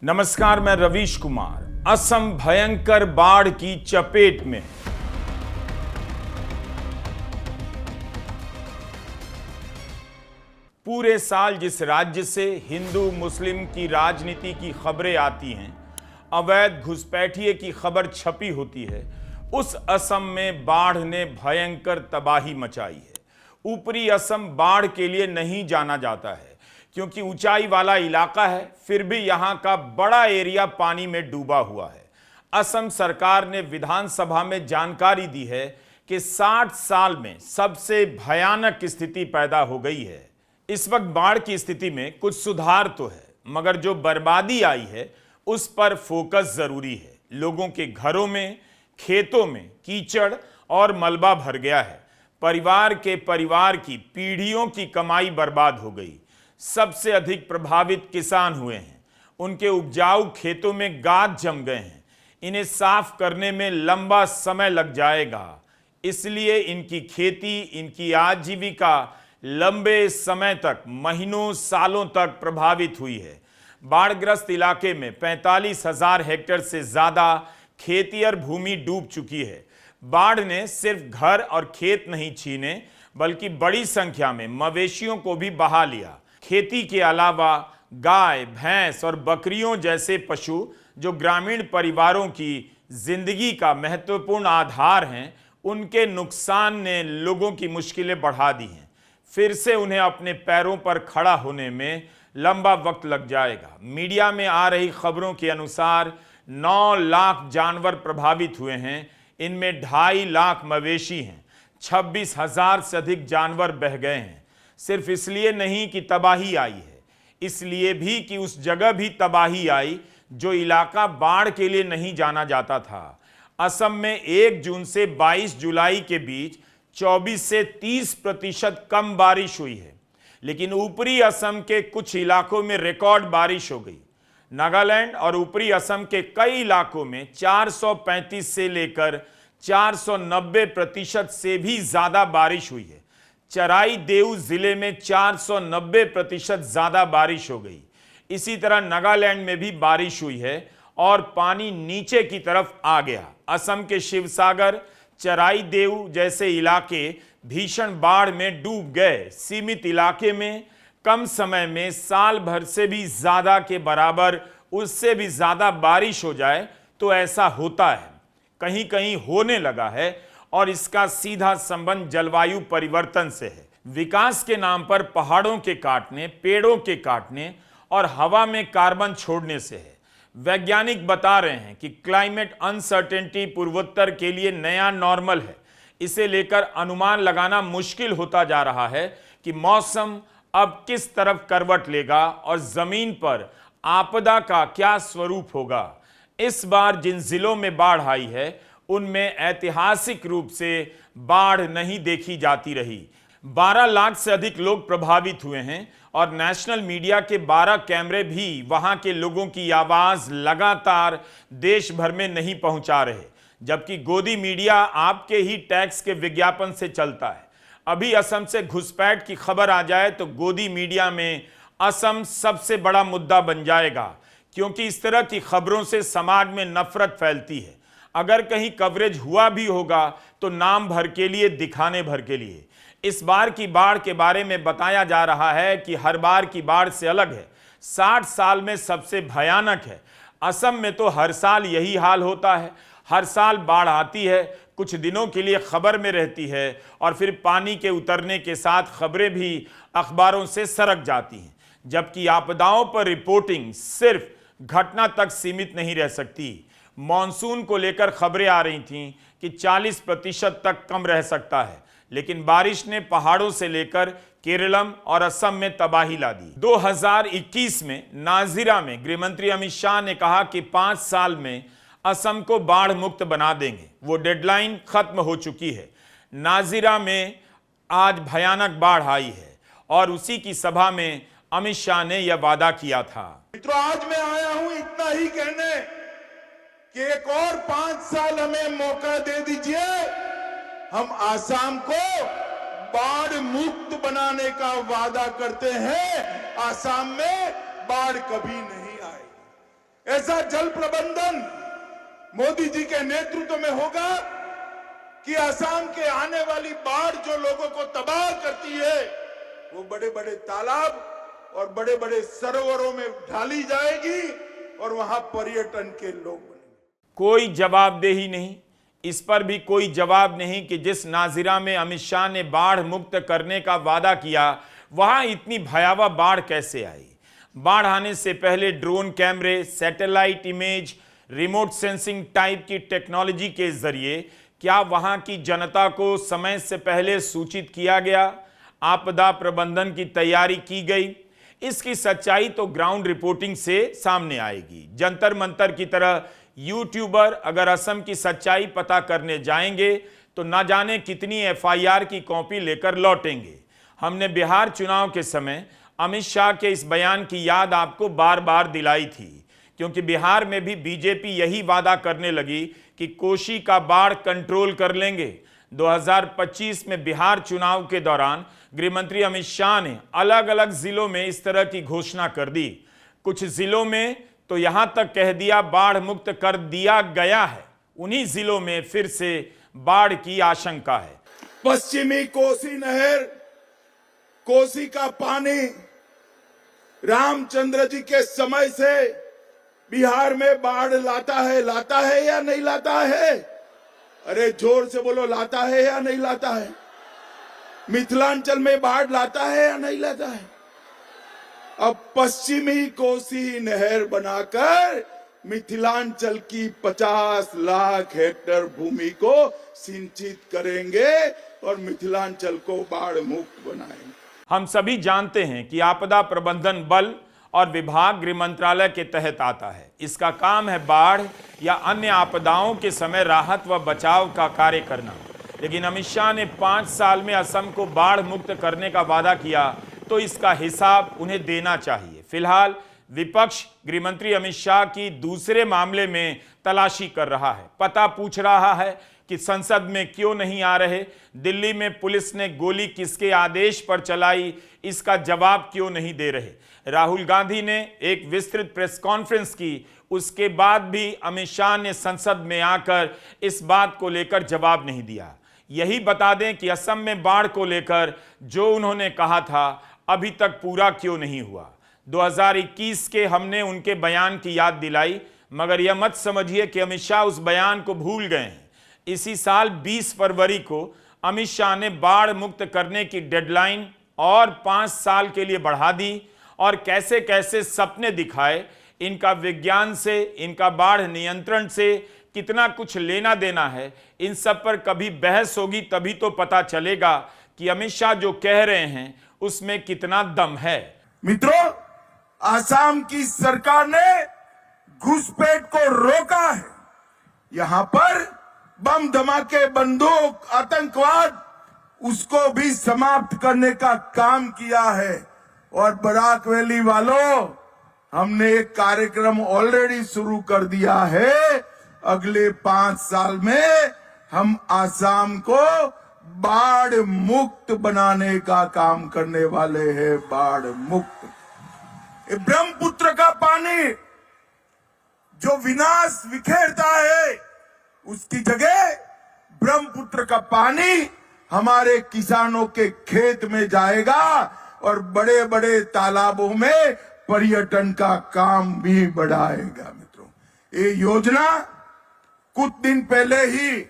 नमस्कार, मैं रवीश कुमार। असम भयंकर बाढ़ की चपेट में। पूरे साल जिस राज्य से हिंदू मुस्लिम की राजनीति की खबरें आती हैं, अवैध घुसपैठिए की खबर छपी होती है, उस असम में बाढ़ ने भयंकर तबाही मचाई है। ऊपरी असम बाढ़ के लिए नहीं जाना जाता है क्योंकि ऊंचाई वाला इलाका है, फिर भी यहां का बड़ा एरिया पानी में डूबा हुआ है। असम सरकार ने विधानसभा में जानकारी दी है कि 60 साल में सबसे भयानक स्थिति पैदा हो गई है। इस वक्त बाढ़ की स्थिति में कुछ सुधार तो है, मगर जो बर्बादी आई है उस पर फोकस जरूरी है। लोगों के घरों में, खेतों में कीचड़ और मलबा भर गया है। परिवार की पीढ़ियों की कमाई बर्बाद हो गई। सबसे अधिक प्रभावित किसान हुए हैं। उनके उपजाऊ खेतों में गाद जम गए हैं। इन्हें साफ करने में लंबा समय लग जाएगा, इसलिए इनकी खेती, इनकी आजीविका लंबे समय तक, महीनों सालों तक प्रभावित हुई है। बाढ़ग्रस्त इलाके में 45,000 हेक्टेयर से ज्यादा खेतियर भूमि डूब चुकी है। बाढ़ ने सिर्फ घर और खेत नहीं छीने, बल्कि बड़ी संख्या में मवेशियों को भी बहा लिया। खेती के अलावा गाय, भैंस और बकरियों जैसे पशु जो ग्रामीण परिवारों की जिंदगी का महत्वपूर्ण आधार हैं, उनके नुकसान ने लोगों की मुश्किलें बढ़ा दी हैं। फिर से उन्हें अपने पैरों पर खड़ा होने में लंबा वक्त लग जाएगा। मीडिया में आ रही खबरों के अनुसार 9 लाख जानवर प्रभावित हुए हैं। इनमें 2.5 लाख मवेशी हैं। 26,000 से अधिक जानवर बह गए हैं। सिर्फ इसलिए नहीं कि तबाही आई है, इसलिए भी कि उस जगह भी तबाही आई जो इलाका बाढ़ के लिए नहीं जाना जाता था। असम में 1 जून से 22 जुलाई के बीच 24 से 30% कम बारिश हुई है, लेकिन ऊपरी असम के कुछ इलाकों में रिकॉर्ड बारिश हो गई। नागालैंड और ऊपरी असम के कई इलाकों में 435 से लेकर 490% से भी ज्यादा बारिश हुई है। चराई देऊ जिले में 490% ज्यादा बारिश हो गई। इसी तरह नागालैंड में भी बारिश हुई है और पानी नीचे की तरफ आ गया। असम के शिवसागर, चराई देऊ जैसे इलाके भीषण बाढ़ में डूब गए। सीमित इलाके में कम समय में साल भर से भी ज्यादा के बराबर, उससे भी ज्यादा बारिश हो जाए तो ऐसा होता है, कहीं कहीं होने लगा है, और इसका सीधा संबंध जलवायु परिवर्तन से है। विकास के नाम पर पहाड़ों के काटने, पेड़ों के काटने और हवा में कार्बन छोड़ने से है। वैज्ञानिक बता रहे हैं कि क्लाइमेट अनसर्टेनिटी पूर्वोत्तर के लिए नया नॉर्मल है। इसे लेकर अनुमान लगाना मुश्किल होता जा रहा है कि मौसम अब किस तरफ करवट लेगा और जमीन पर आपदा का क्या स्वरूप होगा। इस बार जिन जिलों में बाढ़ आई है, उनमें ऐतिहासिक रूप से बाढ़ नहीं देखी जाती रही। 12 लाख से अधिक लोग प्रभावित हुए हैं और नेशनल मीडिया के 12 कैमरे भी वहां के लोगों की आवाज लगातार देश भर में नहीं पहुंचा रहे, जबकि गोदी मीडिया आपके ही टैक्स के विज्ञापन से चलता है। अभी असम से घुसपैठ की खबर आ जाए तो गोदी मीडिया में असम सबसे बड़ा मुद्दा बन जाएगा, क्योंकि इस तरह की खबरों से समाज में नफरत फैलती है। अगर कहीं कवरेज हुआ भी होगा तो नाम भर के लिए, दिखाने भर के लिए। इस बार की बाढ़ के बारे में बताया जा रहा है कि हर बार की बाढ़ से अलग है, 60 साल में सबसे भयानक है। असम में तो हर साल यही हाल होता है। हर साल बाढ़ आती है, कुछ दिनों के लिए खबर में रहती है और फिर पानी के उतरने के साथ खबरें भी अखबारों से सरक जाती हैं। जबकि आपदाओं पर रिपोर्टिंग सिर्फ घटना तक सीमित नहीं रह सकती। मॉनसून को लेकर खबरें आ रही थीं कि 40% तक कम रह सकता है, लेकिन बारिश ने पहाड़ों से लेकर केरलम और असम में तबाही ला दी। 2021 में नाजिरा में गृहमंत्री अमित शाह ने कहा कि 5 साल में असम को बाढ़ मुक्त बना देंगे। वो डेडलाइन खत्म हो चुकी है। नाजिरा में आज भयानक बाढ़ आई है और उसी की सभा में अमित शाह ने यह वादा किया था। मित्रों, आज मैं आया हूं इतना ही कहने कि एक और 5 साल हमें मौका दे दीजिए। हम आसाम को बाढ़ मुक्त बनाने का वादा करते हैं। आसाम में बाढ़ कभी नहीं आएगी। ऐसा जल प्रबंधन मोदी जी के नेतृत्व में होगा कि असम के आने वाली बाढ़ जो लोगों को तबाह करती है वो बड़े बड़े तालाब और बड़े बड़े सरोवरों में ढाली जाएगी और वहां पर्यटन के लोग बनेंगे। कोई जवाबदेही नहीं, इस पर भी कोई जवाब नहीं कि जिस नाजिरा में अमित शाह ने बाढ़ मुक्त करने का वादा किया वहां इतनी भयावह बाढ़ कैसे आई। बाढ़ आने से पहले ड्रोन कैमरे, satellite image, remote sensing type की टेक्नोलॉजी के जरिए क्या वहां की जनता को समय से पहले सूचित किया गया, आपदा प्रबंधन की तैयारी की गई। इसकी सच्चाई तो ग्राउंड रिपोर्टिंग से सामने आएगी। जंतर मंतर की तरह यूट्यूबर अगर असम की सच्चाई पता करने जाएंगे तो ना जाने कितनी एफआईआर की कॉपी लेकर लौटेंगे। हमने बिहार चुनाव के समय अमित शाह के इस बयान की याद आपको बार बार दिलाई थी, क्योंकि बिहार में भी बीजेपी यही वादा करने लगी कि कोसी का बाढ़ कंट्रोल कर लेंगे। 2025 में बिहार चुनाव के दौरान गृहमंत्री अमित शाह ने अलग अलग जिलों में इस तरह की घोषणा कर दी। कुछ जिलों में तो यहां तक कह दिया बाढ़ मुक्त कर दिया गया है। उन्हीं जिलों में फिर से बाढ़ की आशंका है। पश्चिमी कोसी नहर, कोसी का पानी रामचंद्र जी के समय से बिहार में बाढ़ लाता है या नहीं लाता है? अरे जोर से बोलो, लाता है या नहीं लाता है? मिथिलांचल में बाढ़ लाता है या नहीं लाता है? अब पश्चिमी कोसी नहर बनाकर मिथिलांचल की 50 लाख हेक्टेयर भूमि को सिंचित करेंगे और मिथिलांचल को बाढ़ मुक्त बनाएंगे। हम सभी जानते हैं कि आपदा प्रबंधन बल और विभाग गृह मंत्रालय के तहत आता है। इसका काम है बाढ़ या अन्य आपदाओं के समय राहत व बचाव का कार्य करना। लेकिन अमित शाह ने 5 साल में असम को बाढ़ मुक्त करने का वादा किया तो इसका हिसाब उन्हें देना चाहिए। फिलहाल विपक्ष गृहमंत्री अमित शाह की दूसरे मामले में तलाशी कर रहा है। पता पूछ रहा है कि संसद में क्यों नहीं आ रहे, दिल्ली में पुलिस ने गोली किसके आदेश पर चलाई, इसका जवाब क्यों नहीं दे रहे। राहुल गांधी ने एक विस्तृत प्रेस कॉन्फ्रेंस की, उसके बाद भी अमित शाह ने संसद में आकर इस बात को लेकर जवाब नहीं दिया। यही बता दें कि असम में बाढ़ को लेकर जो उन्होंने कहा था अभी तक पूरा क्यों नहीं हुआ। 2021 के हमने उनके बयान की याद दिलाई, मगर यह मत समझिए कि अमित शाह उस बयान को भूल गए हैं। इसी साल 20 फरवरी को अमित शाह ने बाढ़ मुक्त करने की डेडलाइन और 5 साल के लिए बढ़ा दी और कैसे कैसे सपने दिखाए। इनका विज्ञान से, इनका बाढ़ नियंत्रण से कितना कुछ लेना देना है, इन सब पर कभी बहस होगी तभी तो पता चलेगा कि अमित शाह जो कह रहे हैं उसमें कितना दम है। मित्रों, आसाम की सरकार ने घुसपैठ को रोका है। यहां पर बम धमाके, बंदूक, आतंकवाद, उसको भी समाप्त करने का काम किया है। और बराक वैली वालों, हमने एक कार्यक्रम ऑलरेडी शुरू कर दिया है। अगले 5 साल में हम आसाम को बाढ़ मुक्त बनाने का काम करने वाले हैं। बाढ़ मुक्त। ब्रह्मपुत्र का पानी जो विनाश बिखेरता है, उसकी जगह ब्रह्मपुत्र का पानी हमारे किसानों के खेत में जाएगा और बड़े बड़े तालाबों में पर्यटन का काम भी बढ़ाएगा। मित्रों, ये योजना कुछ दिन पहले ही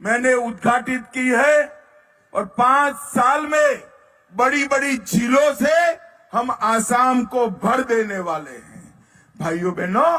मैंने उद्घाटित की है और 5 साल में बड़ी बड़ी झीलों से हम आसाम को भर देने वाले हैं। भाइयों बहनों,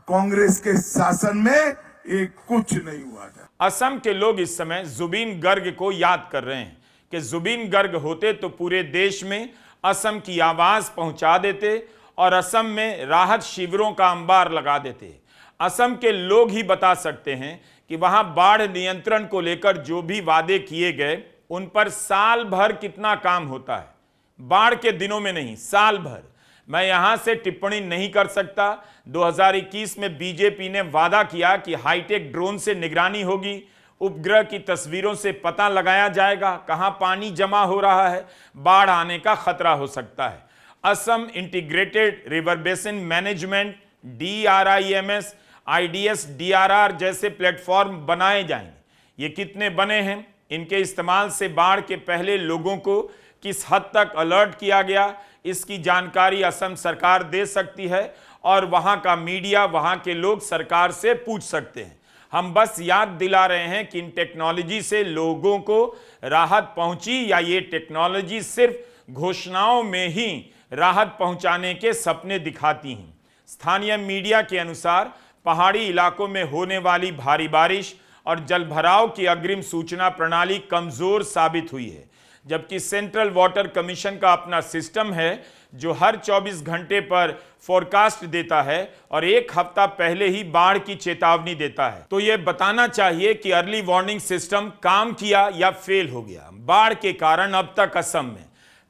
कांग्रेस के शासन में ये कुछ नहीं हुआ था। असम के लोग इस समय जुबिन गर्ग को याद कर रहे हैं कि जुबिन गर्ग होते तो पूरे देश में असम की आवाज पहुंचा देते और असम में राहत शिविरों का अंबार लगा देते। असम के लोग ही बता सकते हैं कि वहां बाढ़ नियंत्रण को लेकर जो भी वादे किए गए उन पर साल भर कितना काम होता है। बाढ़ के दिनों में नहीं, साल भर। मैं यहां से टिप्पणी नहीं कर सकता। 2021 में बीजेपी ने वादा किया कि हाईटेक ड्रोन से निगरानी होगी, उपग्रह की तस्वीरों से पता लगाया जाएगा कहां पानी जमा हो रहा है, बाढ़ आने का खतरा हो सकता है। Assam integrated river basin management DRIMS, IDS, DRR जैसे प्लेटफॉर्म बनाए जाएंगे। ये कितने बने हैं, इनके इस्तेमाल से बाढ़ के पहले लोगों को किस हद तक अलर्ट किया गया, इसकी जानकारी असम सरकार दे सकती है और वहां का मीडिया, वहां के लोग सरकार से पूछ सकते हैं। हम बस याद दिला रहे हैं कि इन टेक्नोलॉजी से लोगों को राहत पहुंची या ये टेक्नोलॉजी सिर्फ घोषणाओं में ही राहत पहुंचाने के सपने दिखाती हैं। स्थानीय मीडिया के अनुसार पहाड़ी इलाकों में होने वाली भारी बारिश और जलभराव की अग्रिम सूचना प्रणाली कमजोर साबित हुई है, जबकि सेंट्रल वाटर कमीशन का अपना सिस्टम है जो हर 24 घंटे पर फोरकास्ट देता है और एक हफ्ता पहले ही बाढ़ की चेतावनी देता है। तो यह बताना चाहिए कि अर्ली वार्निंग सिस्टम काम किया या फेल हो गया। बाढ़ के कारण अब तक असम में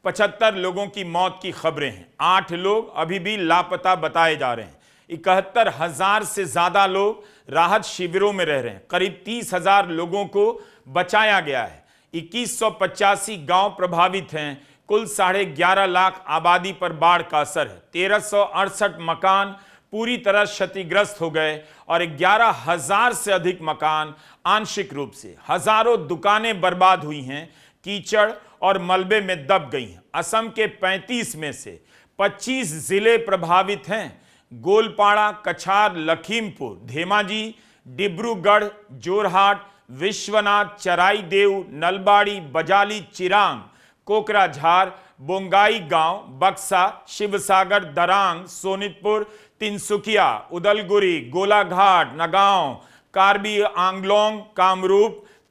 75 लोगों की मौत की खबरें हैं। 8 लोग अभी भी लापता बताए जा रहे हैं। 71,000 से ज्यादा लोग राहत शिविरों में रह रहे हैं। करीब 30,000 लोगों को बचाया गया है। 2185 गांव प्रभावित हैं। कुल 11.5 लाख आबादी पर बाढ़ का असर है। 1368 मकान पूरी तरह क्षतिग्रस्त हो गए और 11,000 से अधिक मकान आंशिक रूप से। हजारों दुकानें बर्बाद हुई हैं, कीचड़ और मलबे में दब गई हैं। असम के 35 में से 25 जिले प्रभावित हैं। गोलपाड़ा, कछार, लखीमपुर, धेमाजी, डिब्रूगढ़, जोरहाट, विश्वनाथ, चराईदेव, नलबाड़ी, बजाली, चिरांग, कोकराझार, बोंगाई गांव, बक्सा, शिवसागर, दरांग, सोनितपुर, तिनसुकिया, उदलगुरी, गोलाघाट, नगांव, कार्बी आंगलोंग,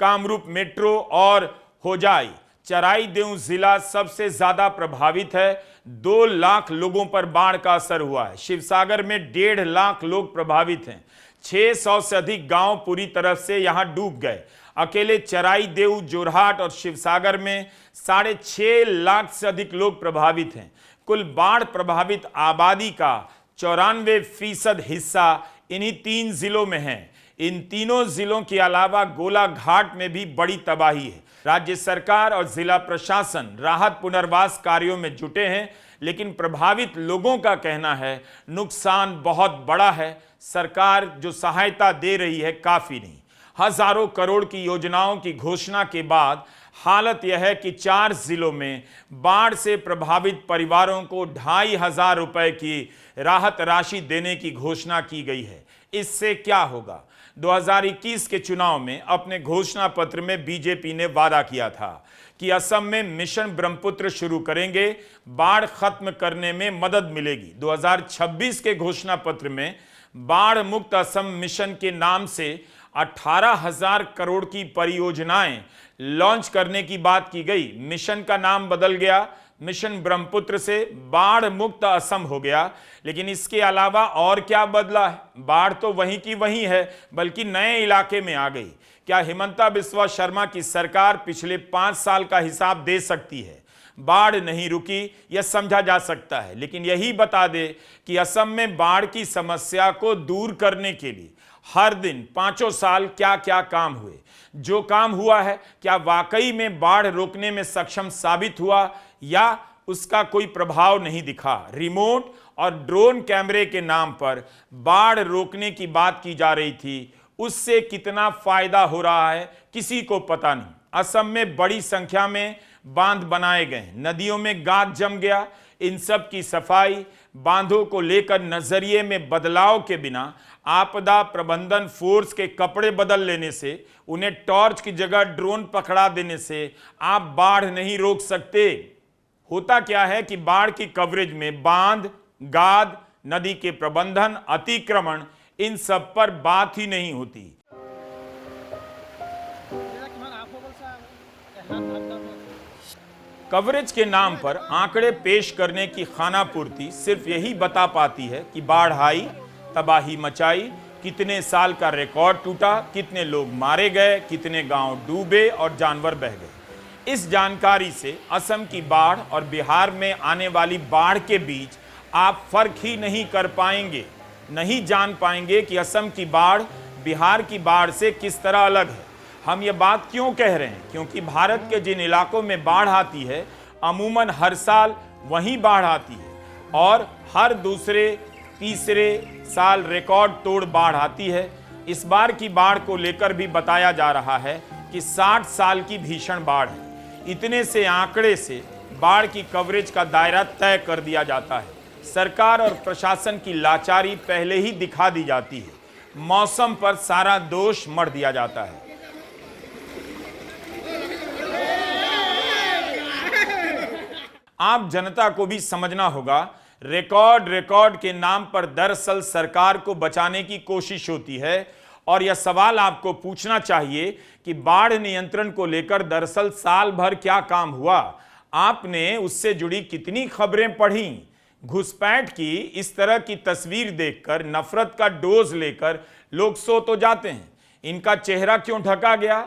कामरूप मेट्रो और होजाई। चराईदेव जिला सबसे ज्यादा प्रभावित है। 2 लाख लोगों पर बाढ़ का असर हुआ है। शिवसागर में 1.5 लाख लोग प्रभावित हैं। 600 से अधिक गांव पूरी तरह से यहां डूब गए। अकेले चराईदेव, जोरहाट और शिवसागर में 6.5 लाख से अधिक लोग प्रभावित हैं। कुल बाढ़ प्रभावित आबादी का 94% हिस्सा इन्हीं 3 जिलों में है। इन तीनों जिलों के अलावा गोलाघाट में भी बड़ी तबाही है। राज्य सरकार और जिला प्रशासन राहत पुनर्वास कार्यों में जुटे हैं, लेकिन प्रभावित लोगों का कहना है नुकसान बहुत बड़ा है। सरकार जो सहायता दे रही है काफी नहीं। हजारों करोड़ की योजनाओं की घोषणा के बाद हालत यह है कि 4 जिलों में बाढ़ से प्रभावित परिवारों को 2,500 रुपए की राहत राशि देने की घोषणा की गई है। इससे क्या होगा? 2021 के चुनाव में अपने घोषणा पत्र में बीजेपी ने वादा किया था कि असम में मिशन ब्रह्मपुत्र शुरू करेंगे, बाढ़ खत्म करने में मदद मिलेगी। 2026 के घोषणा पत्र में बाढ़ मुक्त असम मिशन के नाम से 18,000 करोड़ की परियोजनाएं लॉन्च करने की बात की गई। मिशन का नाम बदल गया, मिशन ब्रह्मपुत्र से बाढ़ मुक्त असम हो गया। लेकिन इसके अलावा और क्या बदला है? बाढ़ तो वहीं की वहीं है, बल्कि नए इलाके में आ गई। क्या हिमंता बिस्वा शर्मा की सरकार पिछले 5 साल का हिसाब दे सकती है? बाढ़ नहीं रुकी, यह समझा जा सकता है, लेकिन यही बता दे कि असम में बाढ़ की समस्या को दूर करने के लिए हर दिन 5 साल क्या क्या काम हुए। जो काम हुआ है, क्या वाकई में बाढ़ रोकने में सक्षम साबित हुआ या उसका कोई प्रभाव नहीं दिखा? रिमोट और ड्रोन कैमरे के नाम पर बाढ़ रोकने की बात की जा रही थी, उससे कितना फायदा हो रहा है किसी को पता नहीं। असम में बड़ी संख्या में बांध बनाए गए, नदियों में गाद जम गया। इन सब की सफाई, बांधों को लेकर नजरिए में बदलाव के बिना आपदा प्रबंधन फोर्स के कपड़े बदल लेने से, उन्हें टॉर्च की जगह ड्रोन पकड़ा देने से आप बाढ़ नहीं रोक सकते। होता क्या है कि बाढ़ की कवरेज में बांध, गाद, नदी के प्रबंधन, अतिक्रमण, इन सब पर बात ही नहीं होती। कवरेज के नाम पर आंकड़े पेश करने की खानापूर्ति सिर्फ यही बता पाती है कि बाढ़ आई, तबाही मचाई, कितने साल का रिकॉर्ड टूटा, कितने लोग मारे गए, कितने गांव डूबे और जानवर बह गए। इस जानकारी से असम की बाढ़ और बिहार में आने वाली बाढ़ के बीच आप फर्क ही नहीं कर पाएंगे, नहीं जान पाएंगे कि असम की बाढ़ बिहार की बाढ़ से किस तरह अलग है। हम ये बात क्यों कह रहे हैं? क्योंकि भारत के जिन इलाकों में बाढ़ आती है, अमूमन हर साल वहीं बाढ़ आती है और हर दूसरे तीसरे साल रिकॉर्ड तोड़ बाढ़ आती है। इस बार की बाढ़ को लेकर भी बताया जा रहा है कि 60 साल की भीषण बाढ़ है। इतने से आंकड़े से बाढ़ की कवरेज का दायरा तय कर दिया जाता है। सरकार और प्रशासन की लाचारी पहले ही दिखा दी जाती है। मौसम पर सारा दोष मढ़ दिया जाता है। आम जनता को भी समझना होगा, रिकॉर्ड के नाम पर दरअसल सरकार को बचाने की कोशिश होती है। और यह सवाल आपको पूछना चाहिए कि बाढ़ नियंत्रण को लेकर दरअसल साल भर क्या काम हुआ? आपने उससे जुड़ी कितनी खबरें पढ़ी? घुसपैठ की इस तरह की तस्वीर देखकर नफरत का डोज लेकर लोग सो तो जाते हैं। इनका चेहरा क्यों ढका गया?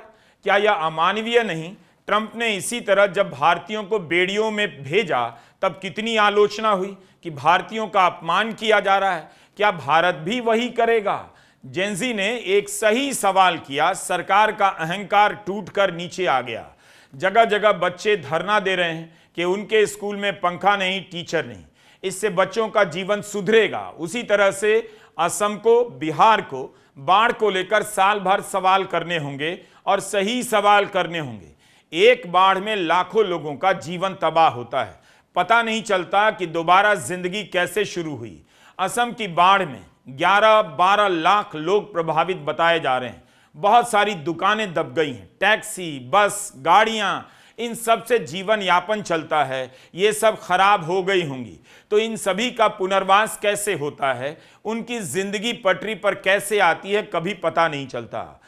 क्या यह अमानवीय नहीं? ट्रंप ने इसी तरह जब भारतीयों को बेड़ियों में भेजा तब कितनी आलोचना हुई कि भारतीयों का अपमान किया जा रहा है। क्या भारत भी वही करेगा? जेंजी ने एक सही सवाल किया। सरकार का अहंकार टूटकर नीचे आ गया। जगह जगह बच्चे धरना दे रहे हैं कि उनके स्कूल में पंखा नहीं, टीचर नहीं। इससे बच्चों का जीवन सुधरेगा। उसी तरह से असम को, बिहार को बाढ़ को लेकर साल भर सवाल करने होंगे और सही सवाल करने होंगे। एक बाढ़ में लाखों लोगों का जीवन तबाह होता है। पता नहीं चलता कि दोबारा जिंदगी कैसे शुरू हुई। असम की बाढ़ में 11-12 लाख लोग प्रभावित बताए जा रहे हैं। बहुत सारी दुकानें दब गई हैं। टैक्सी, बस, गाड़ियां, इन सब से जीवन यापन चलता है। ये सब खराब हो गई होंगी। तो इन सभी का पुनर्वास कैसे होता है, उनकी जिंदगी पटरी पर कैसे आती है, कभी पता नहीं चलता।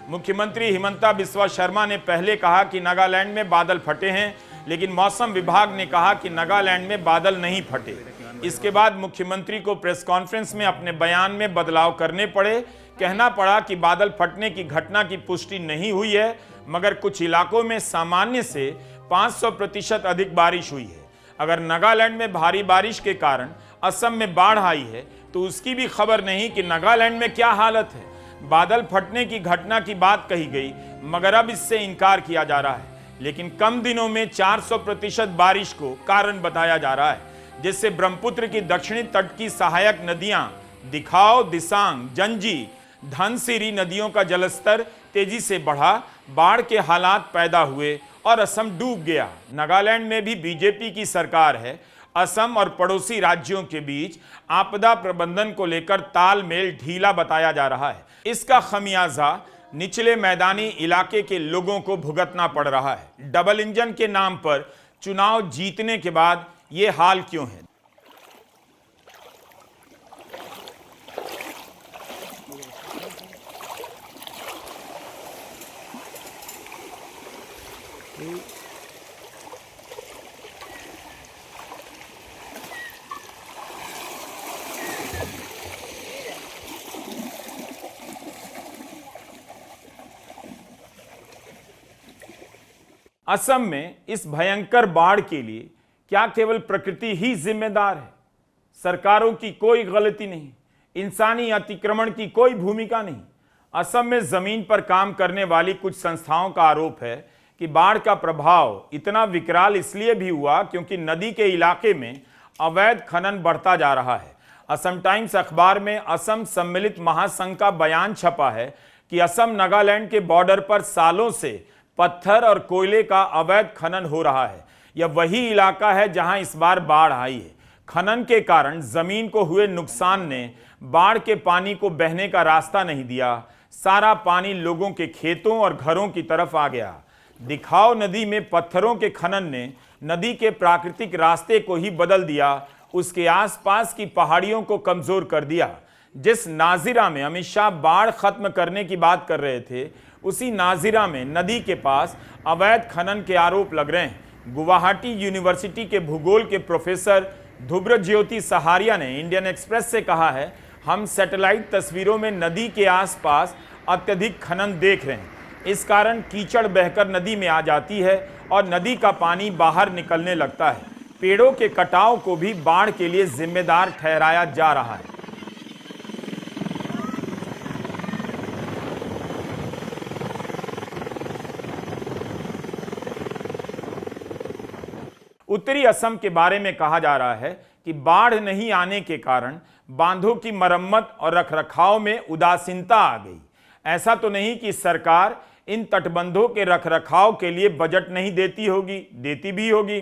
मुख्यमंत्री हिमंता बिस्वा शर्मा ने पहले कहा कि नागालैंड में बादल फटे हैं, लेकिन मौसम विभाग ने कहा कि नागालैंड में बादल नहीं फटे। इसके बाद मुख्यमंत्री को प्रेस कॉन्फ्रेंस में अपने बयान में बदलाव करने पड़े। कहना पड़ा कि बादल फटने की घटना की पुष्टि नहीं हुई है, मगर कुछ इलाकों में सामान्य से 500% अधिक बारिश हुई है। अगर नागालैंड में भारी बारिश के कारण असम में बाढ़ आई है तो उसकी भी खबर नहीं कि नागालैंड में क्या हालत है। बादल फटने की घटना की बात कही गई, मगर अब इससे इनकार किया जा रहा है। लेकिन कम दिनों में 400% बारिश को कारण बताया जा रहा है, जिससे ब्रह्मपुत्र की दक्षिणी तट की सहायक नदियां दिखाओ, दिसांग, जंजी, धनसिरी नदियों का जलस्तर तेजी से बढ़ा, बाढ़ के हालात पैदा हुए और असम डूब गया। नागालैंड में भी बीजेपी की सरकार है। असम और पड़ोसी राज्यों के बीच आपदा प्रबंधन को लेकर तालमेल ढीला बताया जा रहा है। इसका खमियाजा निचले मैदानी इलाके के लोगों को भुगतना पड़ रहा है। डबल इंजन के नाम पर चुनाव जीतने के बाद ये हाल क्यों है? असम में इस भयंकर बाढ़ के लिए क्या केवल प्रकृति ही जिम्मेदार है? सरकारों की कोई गलती नहीं, इंसानी अतिक्रमण की कोई भूमिका नहीं। असम में जमीन पर काम करने वाली कुछ संस्थाओं का आरोप है कि बाढ़ का प्रभाव इतना विकराल इसलिए भी हुआ क्योंकि नदी के इलाके में अवैध खनन बढ़ता जा रहा है। असम टाइम्स अखबार में असम सम्मिलित महासंघ का बयान छपा है कि असम नागालैंड के बॉर्डर पर सालों से पत्थर और कोयले का अवैध खनन हो रहा है। यह वही इलाका है जहां इस बार बाढ़ आई है। खनन के कारण जमीन को हुए नुकसान ने बाढ़ के पानी को बहने का रास्ता नहीं दिया। सारा पानी लोगों के खेतों और घरों की तरफ आ गया। दिखाओ नदी में पत्थरों के खनन ने नदी के प्राकृतिक रास्ते को ही बदल दिया, उसके आसपास की पहाड़ियों को कमजोर कर दिया। जिस नाजिरा में अमित शाह बाढ़ खत्म करने की बात कर रहे थे, उसी नाजिरा में नदी के पास अवैध खनन के आरोप लग रहे हैं। गुवाहाटी यूनिवर्सिटी के भूगोल के प्रोफेसर ध्रुवज्योति सहारिया ने इंडियन एक्सप्रेस से कहा है, हम सैटेलाइट तस्वीरों में नदी के आसपास अत्यधिक खनन देख रहे हैं। इस कारण कीचड़ बहकर नदी में आ जाती है और नदी का पानी बाहर निकलने लगता है। पेड़ों के कटाव को भी बाढ़ के लिए जिम्मेदार ठहराया जा रहा है। उत्तरी असम के बारे में कहा जा रहा है कि बाढ़ नहीं आने के कारण बांधों की मरम्मत और रखरखाव में उदासीनता आ गई। ऐसा तो नहीं कि सरकार इन तटबंधों के रखरखाव के लिए बजट नहीं देती होगी, देती भी होगी।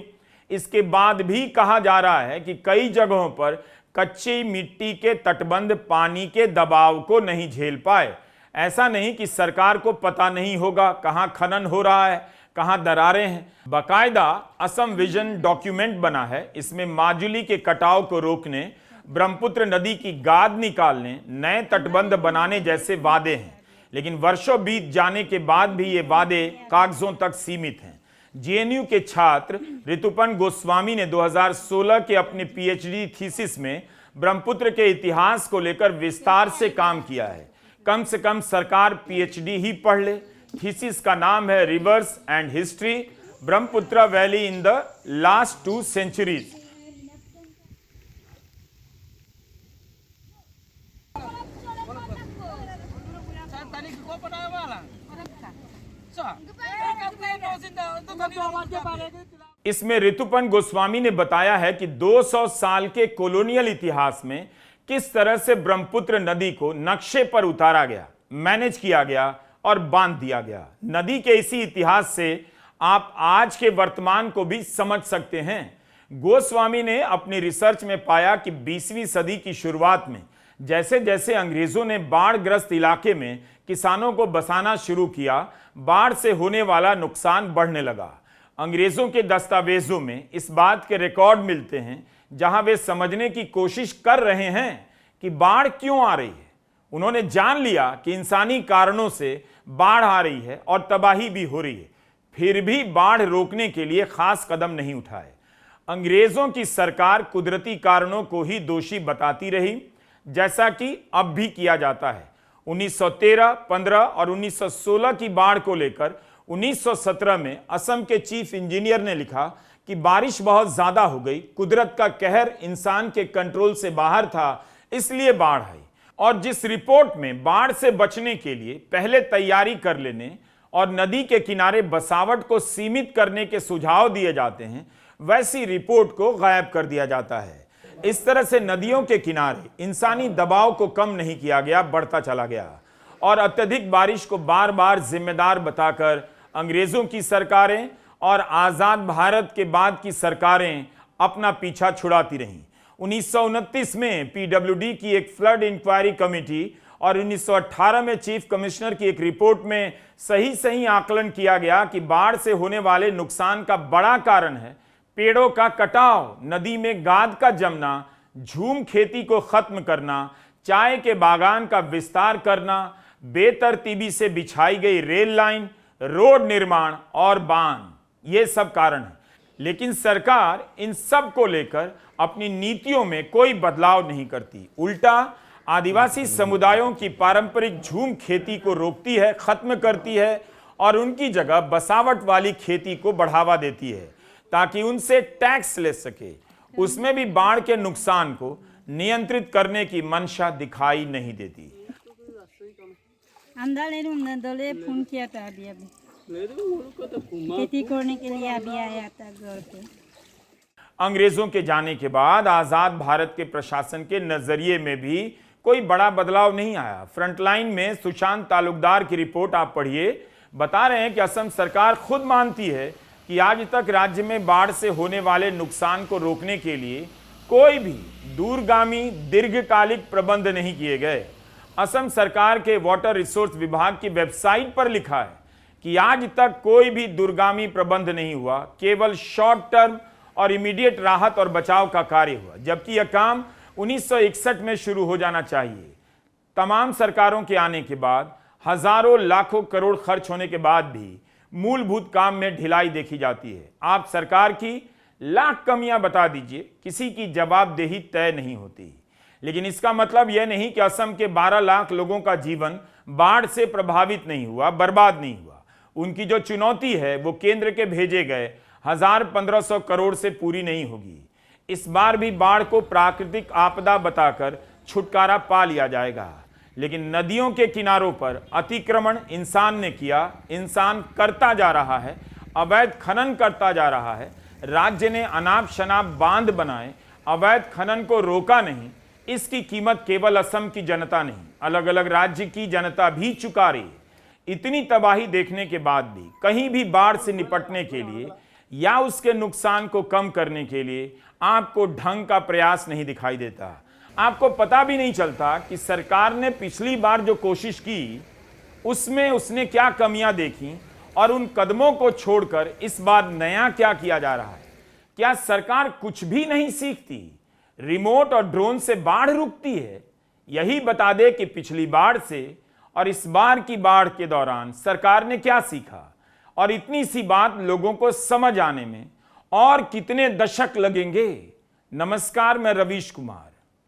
इसके बाद भी कहा जा रहा है कि कई जगहों पर कच्ची मिट्टी के तटबंध पानी के दबाव को नहीं झेल पाए। ऐसा नहीं कि सरकार को पता नहीं होगा कहां खनन हो रहा है, कहां दरारें हैं। बाकायदा असम विजन डॉक्यूमेंट बना है। इसमें माजुली के कटाव को रोकने, ब्रह्मपुत्र नदी की गाद निकालने, नए तटबंध बनाने जैसे वादे हैं। लेकिन वर्षों बीत जाने के बाद भी ये वादे कागजों तक सीमित हैं। जेएनयू के छात्र ऋतुपन गोस्वामी ने 2016 के अपने पीएचडी थीसिस में ब्रह्मपुत्र के इतिहास को लेकर विस्तार से काम किया है। कम से कम सरकार पीएचडी ही पढ़ ले। थीसिस का नाम है rivers and history Brahmaputra valley in the last 2 centuries. इसमें ऋतुपन गोस्वामी ने बताया है कि 200 साल के कॉलोनियल इतिहास में किस तरह से ब्रह्मपुत्र नदी को नक्शे पर उतारा गया, मैनेज किया गया और बांध दिया गया। नदी के इसी इतिहास से आप आज के वर्तमान को भी समझ सकते हैं। गोस्वामी ने अपनी रिसर्च में पाया कि 20वीं सदी की शुरुआत में जैसे जैसे अंग्रेजों ने बाढ़ग्रस्त इलाके में किसानों को बसाना शुरू किया, बाढ़ से होने वाला नुकसान बढ़ने लगा। अंग्रेजों के दस्तावेजों में इस बात के रिकॉर्ड मिलते हैं जहां वे समझने की कोशिश कर रहे हैं कि बाढ़ क्यों आ रही है। उन्होंने जान लिया कि इंसानी कारणों से बाढ़ आ रही है और तबाही भी हो रही है, फिर भी बाढ़ रोकने के लिए खास कदम नहीं उठाए। अंग्रेजों की सरकार कुदरती कारणों को ही दोषी बताती रही, जैसा कि अब भी किया जाता है। 1913, 15 और 1916 की बाढ़ को लेकर 1917 में असम के चीफ इंजीनियर ने लिखा कि बारिश बहुत ज्यादा हो गई, कुदरत का कहर इंसान के कंट्रोल से बाहर था, इसलिए बाढ़ आई। और जिस रिपोर्ट में बाढ़ से बचने के लिए पहले तैयारी कर लेने और नदी के किनारे बसावट को सीमित करने के सुझाव दिए जाते हैं, वैसी रिपोर्ट को गायब कर दिया जाता है। इस तरह से नदियों के किनारे इंसानी दबाव को कम नहीं किया गया, बढ़ता चला गया। और अत्यधिक बारिश को बार बार जिम्मेदार बताकर अंग्रेजों की सरकारें और आजाद भारत के बाद की सरकारें अपना पीछा छुड़ाती रहीं। 1929 में पीडब्ल्यूडी की एक फ्लड इंक्वायरी कमेटी और 1918 में चीफ कमिश्नर की एक रिपोर्ट में सही आकलन किया गया कि बाढ़ से होने वाले नुकसान का बड़ा कारण है पेड़ों का कटाव, नदी में गाद का जमना, झूम खेती को खत्म करना, चाय के बागान का विस्तार करना, बेतरतीबी से बिछाई गई रेल लाइन, रोड निर्माण और बांध, ये सब कारण है। लेकिन सरकार इन सब को लेकर अपनी नीतियों में कोई बदलाव नहीं करती। उल्टा आदिवासी समुदायों की पारंपरिक झूम खेती को रोकती है, खत्म करती है और उनकी जगह बसावट वाली खेती को बढ़ावा देती है ताकि उनसे टैक्स ले सके। उसमें भी बाढ़ के नुकसान को नियंत्रित करने की मंशा दिखाई नहीं देती। खेती करने के लिए अभी आया था घर पे। अंग्रेजों के जाने के बाद आजाद भारत के प्रशासन के नजरिए में भी कोई बड़ा बदलाव नहीं आया। फ्रंटलाइन में सुशांत तालुकदार की रिपोर्ट आप पढ़िए, बता रहे हैं कि असम सरकार खुद मानती है कि आज तक राज्य में बाढ़ से होने वाले नुकसान को रोकने के लिए कोई भी दूरगामी दीर्घकालिक प्रबंध नहीं किए गए। असम सरकार के वाटर रिसोर्स विभाग की वेबसाइट पर लिखा है कि आज तक कोई भी दूरगामी प्रबंध नहीं हुआ, केवल शॉर्ट टर्म और इमीडिएट राहत और बचाव का कार्य हुआ, जबकि यह काम 1961 में शुरू हो जाना चाहिए। तमाम सरकारों के आने के बाद हजारों लाखों करोड़ खर्च होने के बाद भी मूलभूत काम में ढिलाई देखी जाती है। आप सरकार की लाख कमियां बता दीजिए, किसी की जवाबदेही तय नहीं होती। लेकिन इसका मतलब यह नहीं कि असम के 12 लाख लोगों का जीवन बाढ़ से प्रभावित नहीं हुआ, बर्बाद नहीं हुआ। उनकी जो चुनौती है वो केंद्र के भेजे गए 1500 करोड़ से पूरी नहीं होगी। इस बार भी बाढ़ को प्राकृतिक आपदा बताकर छुटकारा पा लिया जाएगा। लेकिन नदियों के किनारों पर अतिक्रमण इंसान ने किया, इंसान करता जा रहा है, अवैध खनन करता जा रहा है, राज्य ने अनाप शनाप बांध बनाए, अवैध खनन को रोका नहीं, इसकी कीमत केवल असम की जनता नहीं, अलग अलग राज्य की जनता भी चुका रही है। इतनी तबाही देखने के बाद भी कहीं भी बाढ़ से निपटने के लिए या उसके नुकसान को कम करने के लिए आपको ढंग का प्रयास नहीं दिखाई देता। आपको पता भी नहीं चलता कि सरकार ने पिछली बार जो कोशिश की उसमें उसने क्या कमियां देखी और उन कदमों को छोड़कर इस बार नया क्या किया जा रहा है। क्या सरकार कुछ भी नहीं सीखती? रिमोट और ड्रोन से बाढ़ रुकती है? यही बता दे कि पिछली बाढ़ से और इस बार की बाढ़ के दौरान सरकार ने क्या सीखा, और इतनी सी बात लोगों को समझ आने में और कितने दशक लगेंगे। नमस्कार, मैं रवीश कुमार।